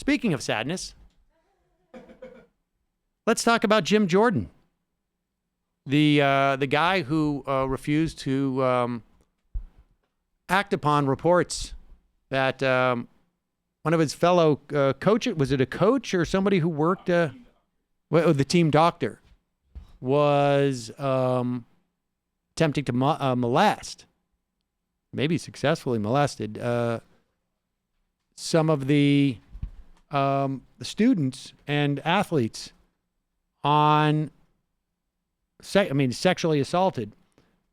Speaking of sadness, let's talk about Jim Jordan, the guy who refused to act upon reports that one of his fellow coaches, was it a coach or somebody who worked, the team doctor, was attempting to molest, maybe successfully molested, some of the students and athletes on, sexually assaulted.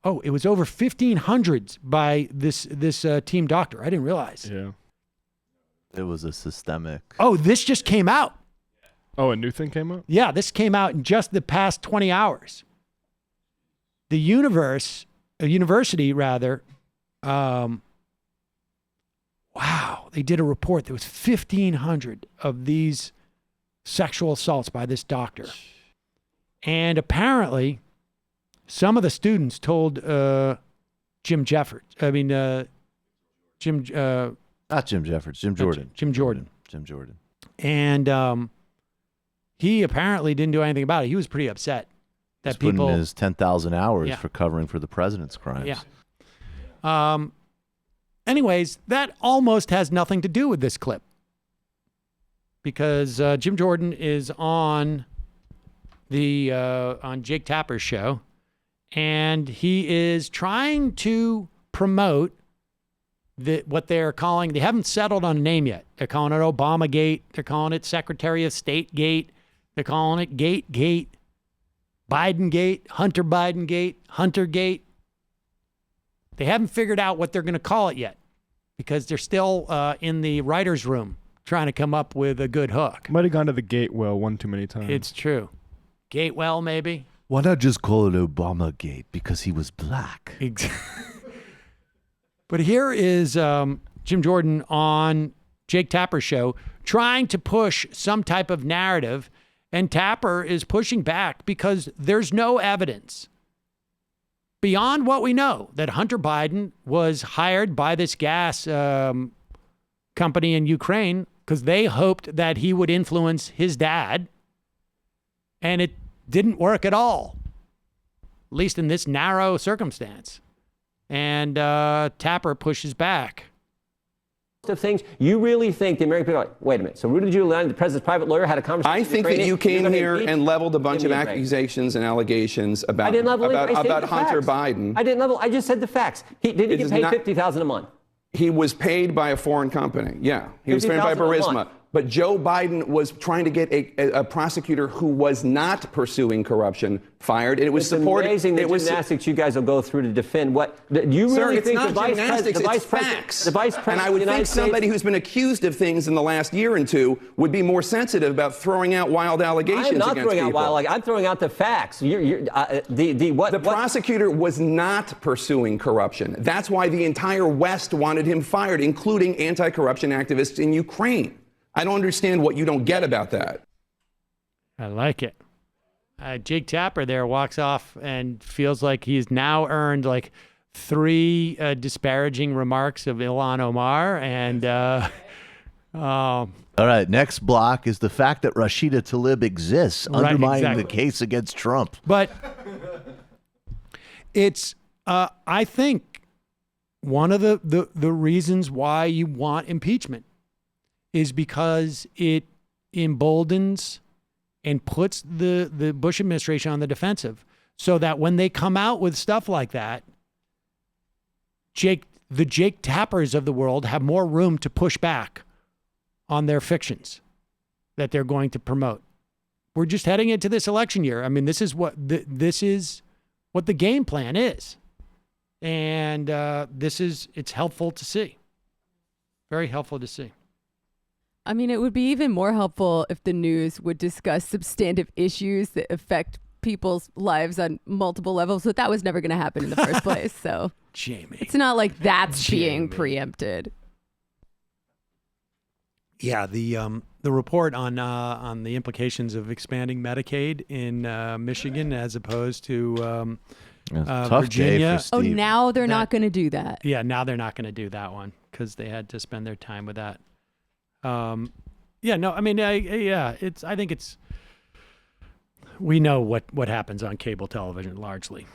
Oh, it was over 1,500 by this team doctor. I didn't realize. Yeah. It was a systemic. Oh, this just came out. Oh, a new thing came up? Yeah, this came out in just the past 20 hours. The university, wow, they did a report. There was 1,500 of these sexual assaults by this doctor. And apparently, some of the students told Jim Jeffords. Not Jim Jeffords. Jim Jordan. Jim Jordan. And he apparently didn't do anything about it. He was pretty upset that He's people put in his 10,000 hours for covering for the president's crimes. Yeah. Anyways, that almost has nothing to do with this clip, because Jim Jordan is on Jake Tapper's show, and he is trying to promote what they're calling, they haven't settled on a name yet. They're calling it Obama Gate. They're calling it Secretary of State Gate. They're calling it Gate, Biden Gate, Hunter Biden Gate, Hunter Gate. They haven't figured out what they're going to call it yet, because they're still in the writer's room trying to come up with a good hook. Might have gone to the gate well one too many times. It's true. Gatewell, maybe? Why not just call it Obama Gate, because he was black? But here is Jim Jordan on Jake Tapper's show trying to push some type of narrative, and Tapper is pushing back because there's no evidence beyond what we know that Hunter Biden was hired by this gas company in Ukraine because they hoped that he would influence his dad, and it didn't work at all, at least in this narrow circumstance. And Tapper pushes back. Of things you really think the American people are like, wait a minute, so Rudy Giuliani, the president's private lawyer, had a conversation I with think that you came here and leveled a bunch of Give me a break. accusations and allegations about I didn't level it. I stated about the Hunter facts. Biden. I didn't level. I just said the facts. Did he It get is paid not- $50,000 a month? He was paid by a foreign company. Yeah, he was paid by $50,000 a Burisma. month. But Joe Biden was trying to get a prosecutor who was not pursuing corruption fired, and it was It's supported. amazing the it was gymnastics you guys will go through to defend what. Do you Sir, really it's think not the vice gymnastics, president, it's facts. the vice president, and I would of the think United somebody States, who's been accused of things in the last year and two would be more sensitive about throwing out wild allegations I'm not against throwing people. out wild. I'm throwing out the facts. The prosecutor was not pursuing corruption. That's why the entire West wanted him fired, including anti-corruption activists in Ukraine. I don't understand what you don't get about that. I like it. Jake Tapper there walks off and feels like he's now earned like 3 disparaging remarks of Ilhan Omar. And all right, next block is the fact that Rashida Tlaib exists, undermining the case against Trump. But it's, I think, one of the reasons why you want impeachment is because it emboldens and puts the Bush administration on the defensive, so that when they come out with stuff like that, the Jake Tappers of the world have more room to push back on their fictions that they're going to promote. We're just heading into this election year. I mean, this is what the game plan is, and it's helpful to see. Very helpful to see. I mean, it would be even more helpful if the news would discuss substantive issues that affect people's lives on multiple levels, but that was never going to happen in the first place. So, Jamie, it's not like that's being preempted. Yeah, the report on the implications of expanding Medicaid in Michigan as opposed to Virginia. Oh, now they're not going to do that. Yeah, now they're not going to do that one because they had to spend their time with that. Yeah, no, I mean, yeah, I think we know what happens on cable television largely.